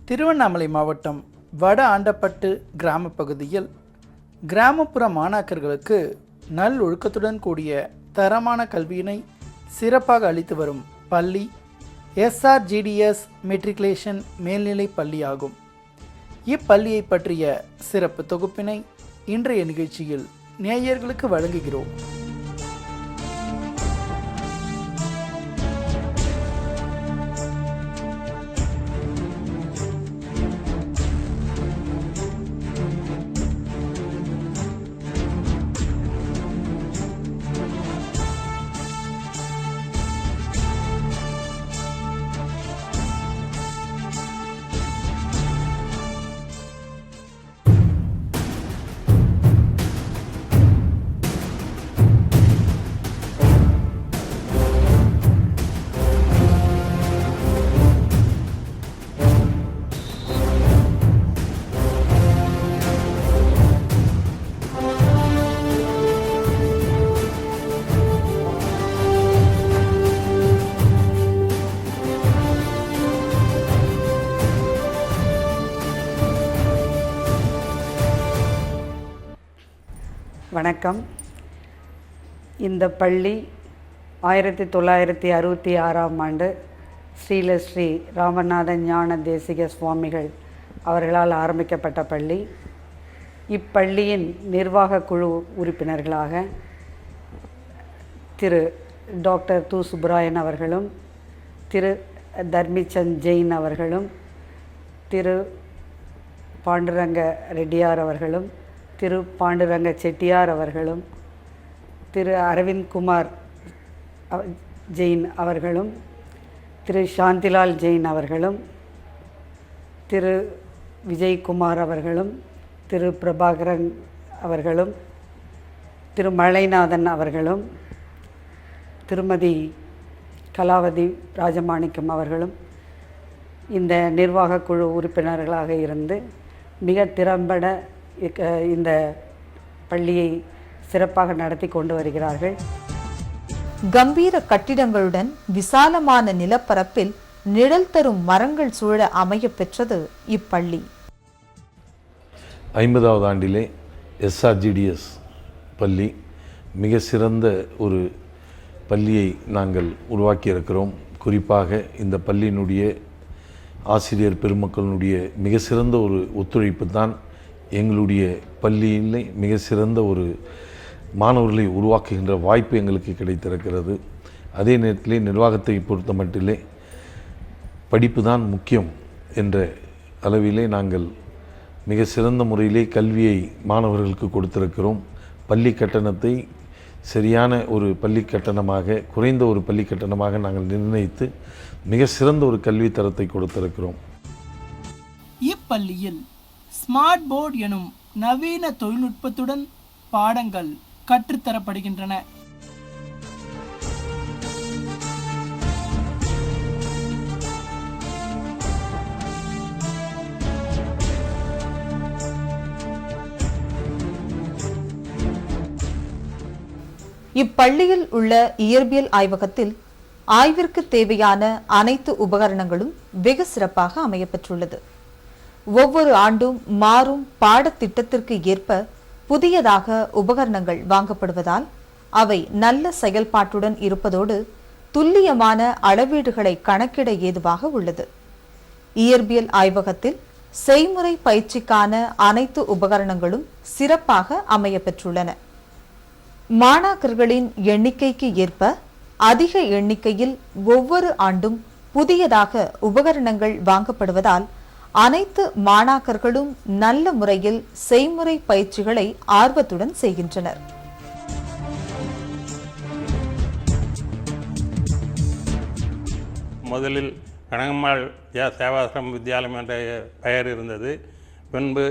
திருவண்ணாமலை மாவட்டம் வட ஆண்டப்பட்டு கிராம பகுதியில் கிராமப்புற மாணாக்கர்களுக்கு நல்லொழுக்கத்துடன் கூடிய தரமான கல்வியினை சிறப்பாக அளித்து வரும் பள்ளி SRGDS மெட்ரிகுலேஷன் மேல்நிலை பள்ளியாகும். இப்பள்ளியை பற்றிய சிறப்பு தொகுப்பினை இன்றைய நிகழ்ச்சியில் நேயர்களுக்கு வழங்குகிறோம். வணக்கம். இந்த பள்ளி 1966ஆம் ஆண்டு ஸ்ரீ ராமநாத ஞான தேசிக சுவாமிகள் அவர்களால் ஆரம்பிக்கப்பட்ட பள்ளி. இப்பள்ளியின் நிர்வாக குழு உறுப்பினர்களாக திரு டாக்டர் து. சுப்பராயன் அவர்களும், திரு தர்மிச்சந்த் ஜெயின் அவர்களும், திரு பாண்டுரங்க ரெட்டியார் அவர்களும், திரு பாண்டுரங்க செட்டியார் அவர்களும், திரு அரவிந்த் குமார் ஜெயின் அவர்களும், திரு சாந்திலால் ஜெயின் அவர்களும், திரு விஜய்குமார் அவர்களும், திரு பிரபாகரன் அவர்களும், திரு மலைநாதன் அவர்களும், திருமதி கலாவதி ராஜமாணிக்கம் அவர்களும் இந்த நிர்வாக குழு உறுப்பினர்களாக இருந்து மிக திறம்பட இந்த பள்ளியை சிறப்பாக நடத்தி கொண்டு வருகிறார்கள். கம்பீர கட்டிடங்களுடன் விசாலமான நிலப்பரப்பில் நிழல் தரும் மரங்கள் சூழ அமைய பெற்றது இப்பள்ளி. 50வது ஆண்டிலே SRGDS பள்ளி மிக சிறந்த ஒரு பள்ளியை நாங்கள் உருவாக்கியிருக்கிறோம். குறிப்பாக இந்த பள்ளியினுடைய ஆசிரியர் பெருமக்களினுடைய மிக சிறந்த ஒரு ஒத்துழைப்பு தான் எங்களுடைய பள்ளியில் மிக சிறந்த ஒரு மாணவர்களை உருவாக்குகின்ற வாய்ப்பு எங்களுக்கு கிடைத்திருக்கிறது. அதே நேரத்திலே நிர்வாகத்தை பொறுத்த மட்டிலே படிப்பு தான் முக்கியம் என்ற அளவிலே நாங்கள் மிக சிறந்த முறையிலே கல்வியை மாணவர்களுக்கு கொடுத்திருக்கிறோம். பள்ளி கட்டணத்தை சரியான ஒரு பள்ளி கட்டணமாக, குறைந்த ஒரு பள்ளி கட்டணமாக நாங்கள் நிர்ணயித்து மிக சிறந்த ஒரு கல்வி தரத்தை கொடுத்திருக்கிறோம். இப்பள்ளியில் ஸ்மார்ட் போர்டு எனும் நவீன தொழில்நுட்பத்துடன் பாடங்கள் கற்றுத்தரப்படுகின்றன. இப்பள்ளியில் உள்ள இயற்பியல் ஆய்வகத்தில் ஆய்விற்கு தேவையான அனைத்து உபகரணங்களும் வெகு சிறப்பாக அமையப்பெற்றுள்ளது. ஒவ்வொரு ஆண்டும் மாறும் பாடத்திட்டத்திற்கு ஏற்ப புதியதாக உபகரணங்கள் வாங்கப்படுவதால் அவை நல்ல செயல்பாட்டுடன் இருப்பதோடு துல்லியமான அளவீடுகளை கணக்கிட ஏதுவாக உள்ளது. இயற்பியல் ஆய்வகத்தில் செய்முறை பயிற்சிக்கான அனைத்து உபகரணங்களும் சிறப்பாக அமையப்பெற்றுள்ளன. மாணாக்கர்களின் எண்ணிக்கைக்கு ஏற்ப அதிக எண்ணிக்கையில் ஒவ்வொரு ஆண்டும் புதியதாக உபகரணங்கள் வாங்கப்படுவதால் அனைத்து மாணாக்கர்களும் நல்ல முறையில் செய்முறை பயிற்சிகளை ஆர்வத்துடன் செய்கின்றனர். முதலில் கனகம்மாள் சேவாசிரம் வித்யாலயம் என்ற பெயர் இருந்தது. பின்பு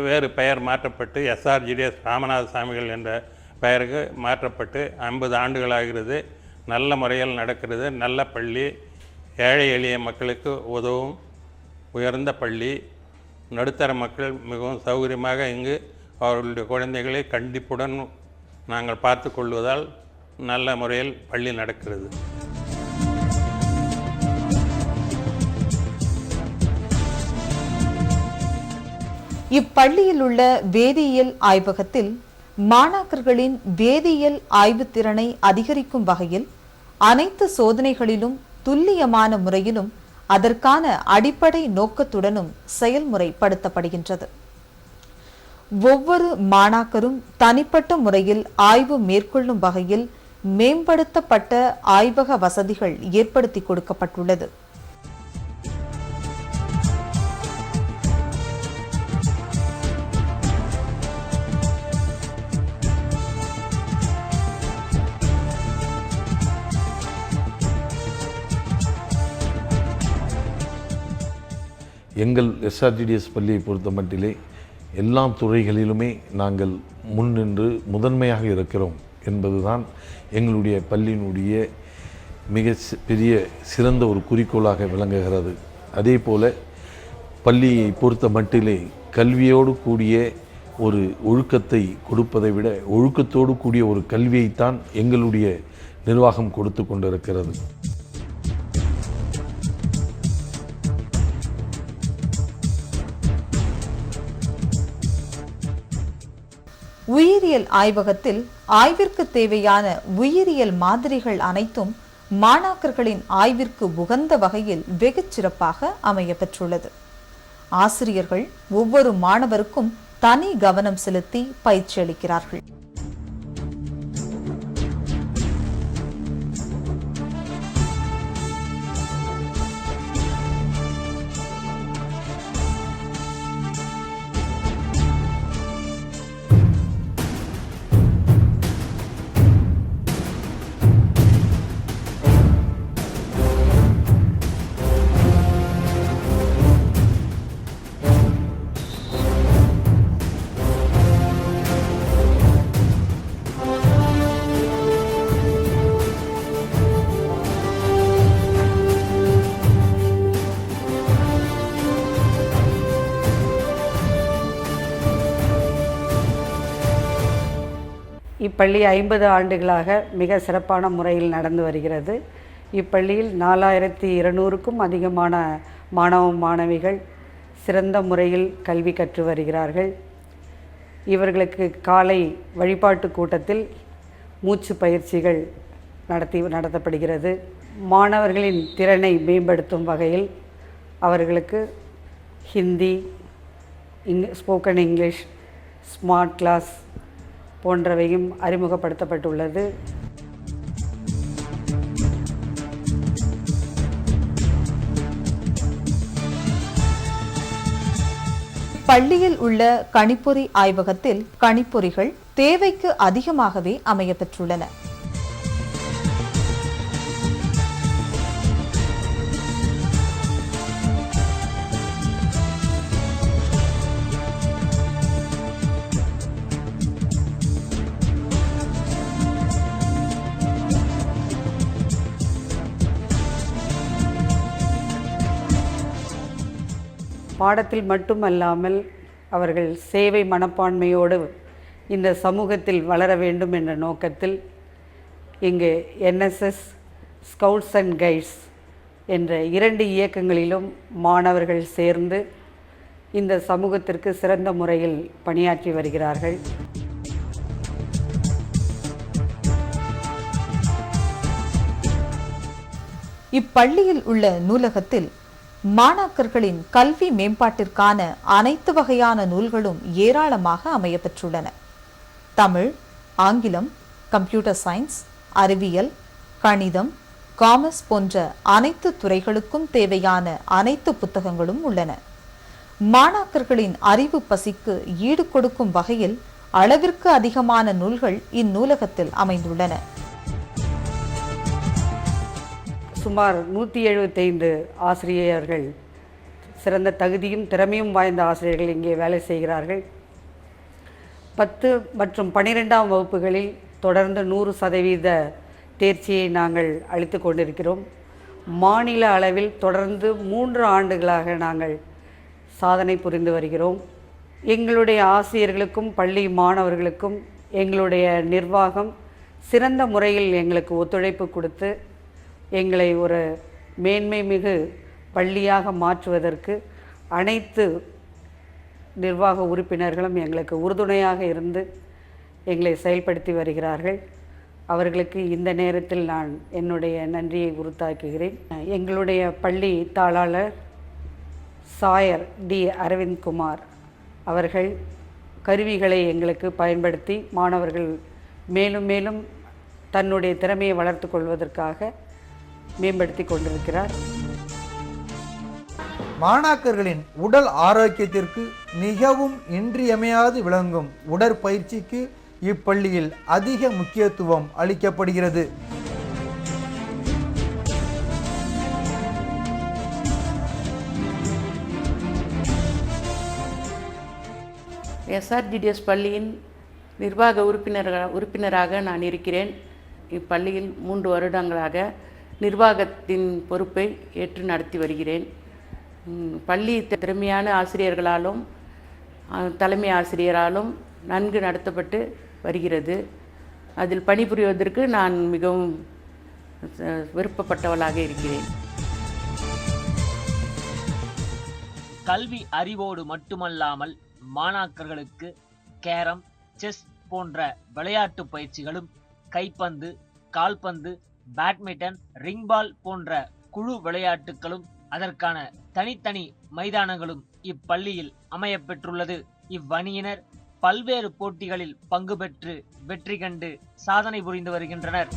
வேறு பெயர் மாற்றப்பட்டு SRGDS ராமநாத சாமிகள் என்ற பெயருக்கு மாற்றப்பட்டு 50 ஆண்டுகளாகிறது. நல்ல முறையில் நடக்கிறது. நல்ல பள்ளி, ஏழை எளிய மக்களுக்கு உதவும் உயர்ந்த பள்ளி. நடுத்தர மக்கள் மிகவும் சௌகரியமாக இங்கு அவர்களுடைய குழந்தைகளை கண்டிப்புடன் நாங்கள் பார்த்து கொள்வதால் நல்ல முறையில் பள்ளி நடக்கிறது. இப்பள்ளியில் உள்ள வேதியியல் ஆய்வகத்தில் மாணாக்கர்களின் வேதியியல் ஆய்வுத் திறனை அதிகரிக்கும் வகையில் அனைத்து சோதனைகளிலும் துல்லியமான முறையிலும் அதற்கான அடிப்படை நோக்கத்துடனும் செயல்முறைப்படுத்தப்படுகின்றது. ஒவ்வொரு மாணாக்கரும் தனிப்பட்ட முறையில் ஆய்வு மேற்கொள்ளும் வகையில் மேம்படுத்தப்பட்ட ஆய்வக வசதிகள் ஏற்படுத்தி கொடுக்கப்பட்டுள்ளது. எங்கள் எஸ்ஆர்ஜிடிஎஸ் பள்ளியை பொறுத்த மட்டிலே எல்லா துறைகளிலுமே நாங்கள் முன்னின்று முதன்மையாக இருக்கிறோம் என்பதுதான் எங்களுடைய பள்ளியினுடைய மிக பெரிய சிறந்த ஒரு குறிக்கோளாக விளங்குகிறது. அதே போல் பள்ளியை பொறுத்த மட்டிலே கல்வியோடு கூடிய ஒரு ஒழுக்கத்தை கொடுப்பதை விட ஒழுக்கத்தோடு கூடிய ஒரு கல்வியைத்தான் எங்களுடைய நிர்வாகம் கொடுத்து கொண்டிருக்கிறது. உயிரியல் ஆய்வகத்தில் ஆய்விற்கு தேவையான உயிரியல் மாதிரிகள் அனைத்தும் மாணாக்கர்களின் ஆய்விற்கு உகந்த வகையில் வெகுச் சிறப்பாக அமைய பெற்றுள்ளது. ஆசிரியர்கள் ஒவ்வொரு மாணவருக்கும் தனி கவனம் செலுத்தி பயிற்சி அளிக்கிறார்கள். இப்பள்ளி 50 ஆண்டுகளாக மிக சிறப்பான முறையில் நடந்து வருகிறது. இப்பள்ளியில் 4200க்கும் அதிகமான மாணவ மாணவிகள் சிறந்த முறையில் கல்வி கற்று வருகிறார்கள். இவர்களுக்கு காலை வழிபாட்டு கூட்டத்தில் மூச்சு பயிற்சிகள் நடத்தப்படுகிறது. மாணவர்களின் திறனை மேம்படுத்தும் வகையில் அவர்களுக்கு Hindi, spoken English, smart class போன்றவையும் அறிமுகப்படுத்தப்பட்டுள்ளது. பள்ளியில் உள்ள கணிப்பொறி ஆய்வகத்தில் கணிப்பொறிகள் தேவைக்கு அதிகமாகவே அமைய பெற்றுள்ளன. பாடத்தில் மட்டுமல்லாமல் அவர்கள் சேவை மனப்பான்மையோடு இந்த சமூகத்தில் வளர வேண்டும் என்ற நோக்கத்தில் இங்கு என்எஸ்எஸ், ஸ்கவுட்ஸ் அண்ட் கைட்ஸ் என்ற 2 இயக்கங்களிலும் மாணவர்கள் சேர்ந்து இந்த சமூகத்திற்கு சிறந்த முறையில் பணியாற்றி வருகிறார்கள். இப்பள்ளியில் உள்ள நூலகத்தில் மாணாக்கர்களின் கல்வி மேம்பாட்டிற்கான அனைத்து வகையான நூல்களும் ஏராளமாக அமையப்பெற்றுள்ளன. தமிழ், ஆங்கிலம், கம்ப்யூட்டர் சயின்ஸ், அறிவியல், கணிதம், காமர்ஸ் போன்ற அனைத்து துறைகளுக்கும் தேவையான அனைத்து புத்தகங்களும் உள்ளன. மாணாக்கர்களின் அறிவு பசிக்கு ஈடு கொடுக்கும் வகையில் அளவிற்கு அதிகமான நூல்கள் இந்நூலகத்தில் அமைந்துள்ளன. சுமார் 175 ஆசிரியர்கள், சிறந்த தகுதியும் திறமையும் வாய்ந்த ஆசிரியர்கள் இங்கே வேலை செய்கிறார்கள். 10 மற்றும் 12ஆம் வகுப்புகளில் தொடர்ந்து 100% தேர்ச்சியை நாங்கள் அளித்து கொண்டிருக்கிறோம். மாநில அளவில் தொடர்ந்து 3 ஆண்டுகளாக நாங்கள் சாதனை புரிந்து வருகிறோம். எங்களுடைய ஆசிரியர்களுக்கும் பள்ளி மாணவர்களுக்கும் எங்களுடைய நிர்வாகம் சிறந்த முறையில் எங்களுக்கு ஒத்துழைப்பு கொடுத்து எங்களை ஒரு மேன்மை மிகு பள்ளியாக மாற்றுவதற்கு அனைத்து நிர்வாக உறுப்பினர்களும் எங்களுக்கு உறுதுணையாக இருந்து எங்களை செயல்படுத்தி வருகிறார்கள். அவர்களுக்கு இந்த நேரத்தில் நான் என்னுடைய நன்றியை உறுத்தாக்குகிறேன். எங்களுடைய பள்ளி தாளாளர் சாயர் டி அரவிந்த்குமார் அவர்கள் கருவிகளை எங்களுக்கு பயன்படுத்தி மாணவர்கள் மேலும் மேலும் தன்னுடைய திறமையை வளர்த்து கொள்வதற்காக மேம்படுத்தி கொண்டிருக்கிறார். மாணாக்கர்களின் உடல் ஆரோக்கியத்திற்கு மிகவும் இன்றியமையாது விளங்கும் உடற்பயிற்சிக்கு இப்பள்ளியில் அதிக முக்கியத்துவம் அளிக்கப்படுகிறது. எஸ்ஆர்ஜிடிஎஸ் பள்ளியின் நிர்வாக உறுப்பினராக நான் இருக்கிறேன். இப்பள்ளியில் 3 வருடங்களாக நிர்வாகத்தின் பொறுப்பை ஏற்று நடத்தி வருகிறேன். பள்ளி திறமையான ஆசிரியர்களாலும் தலைமை ஆசிரியராலும் நன்கு நடத்தப்பட்டு வருகிறது. அதில் பணிபுரிவதற்கு நான் மிகவும் விருப்பப்பட்டவளாக இருக்கிறேன். கல்வி அறிவோடு மட்டுமல்லாமல் மாணாக்கர்களுக்கு கேரம், செஸ் போன்ற விளையாட்டு பயிற்சிகளும், கைப்பந்து, கால்பந்து, பேட்மிண்டன், ரிங்பால் போன்ற குழு விளையாட்டுகளும் அதற்கான தனித்தனி மைதானங்களும் இப்பள்ளியில் அமையப்பெற்றுள்ளது. இவ்வணியினர் பல்வேறு போட்டிகளில் பங்கு பெற்று வெற்றி கண்டு சாதனை புரிந்து வருகின்றனர்.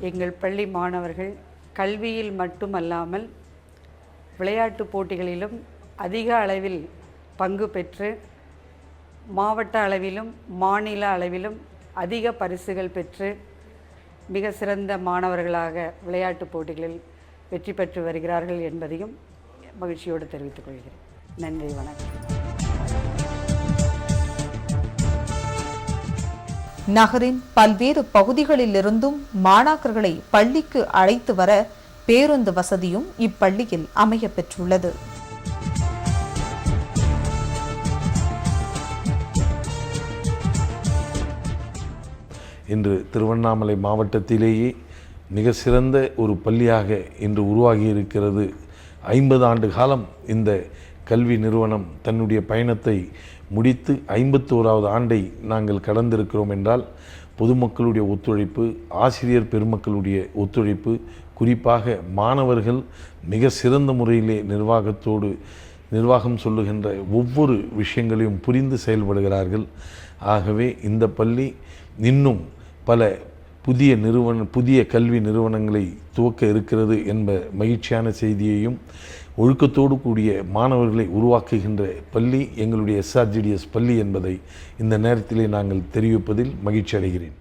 எங்கள் பள்ளி மாணவர்கள் கல்வியில் மட்டுமல்லாமல் விளையாட்டு போட்டிகளிலும் அதிக அளவில் பங்கு பெற்று மாவட்ட அளவிலும் மாநில அளவிலும் அதிக பரிசுகள் பெற்று மிக சிறந்த மாணவர்களாக விளையாட்டு போட்டிகளில் வெற்றி பெற்று வருகிறார்கள் என்பதையும் மகிழ்ச்சியோடு தெரிவித்துக் கொள்கிறேன். நன்றி, வணக்கம். நகரின் பல்வேறு பகுதிகளிலிருந்தும் மாணாக்கர்களை பள்ளிக்கு அழைத்து வர பேருந்து வசதியும் இப்பள்ளியில் அமையப்பெற்றுள்ளது. இன்று திருவண்ணாமலை மாவட்டத்திலேயே மிக சிறந்த ஒரு பள்ளியாக இன்று உருவாகி இருக்கிறது. 50 ஆண்டு காலம் இந்த கல்வி நிறுவனம் தன்னுடைய பயணத்தை முடித்து 51வது ஆண்டை நாங்கள் கடந்திருக்கிறோம் என்றால் பொதுமக்களுடைய ஒத்துழைப்பு, ஆசிரியர் பெருமக்களுடைய ஒத்துழைப்பு, குறிப்பாக மாணவர்கள் மிக சிறந்த முறையிலே நிர்வாகம் சொல்லுகின்ற ஒவ்வொரு விஷயங்களையும் புரிந்து செயல்படுகிறார்கள். ஆகவே இந்த பள்ளி இன்னும் பல புதிய கல்வி நிறுவனங்களை துவக்க இருக்கிறது என்ற மகிழ்ச்சியான செய்தியையும், ஒழுக்கத்தோடு கூடிய மாணவர்களை உருவாக்குகின்ற பள்ளி எங்களுடைய எஸ்ஆர்ஜிடிஎஸ் பள்ளி என்பதை இந்த நேரத்திலே நாங்கள் தெரிவிப்பதில் மகிழ்ச்சி அடைகிறேன்.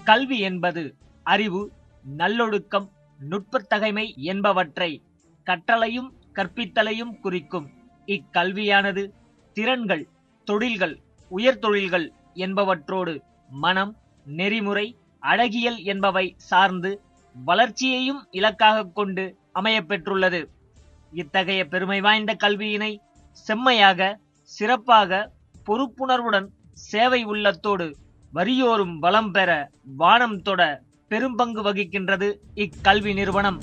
கல்வி என்பது அறிவு, நல்லொழுக்கம், நுட்பத்தகைமை என்பவற்றை கற்றலையும் கற்பித்தலையும் குறிக்கும். இக்கல்வியானது திறன்கள், தொழில்கள், உயர்தொழில்கள் என்பவற்றோடு மனம், நெறிமுறை, அழகியல் என்பவை சார்ந்து வளர்ச்சியையும் இலக்காக கொண்டு அமையப்பெற்றுள்ளது. இத்தகைய பெருமை வாய்ந்த கல்வியினை செம்மையாக, சிறப்பாக, பொறுப்புணர்வுடன், சேவை உள்ளத்தோடு வரியோரும் வளம் பெற வானம் தொட பெரும்பங்கு வகிக்கின்றது இக்கல்வி நிறுவனம்.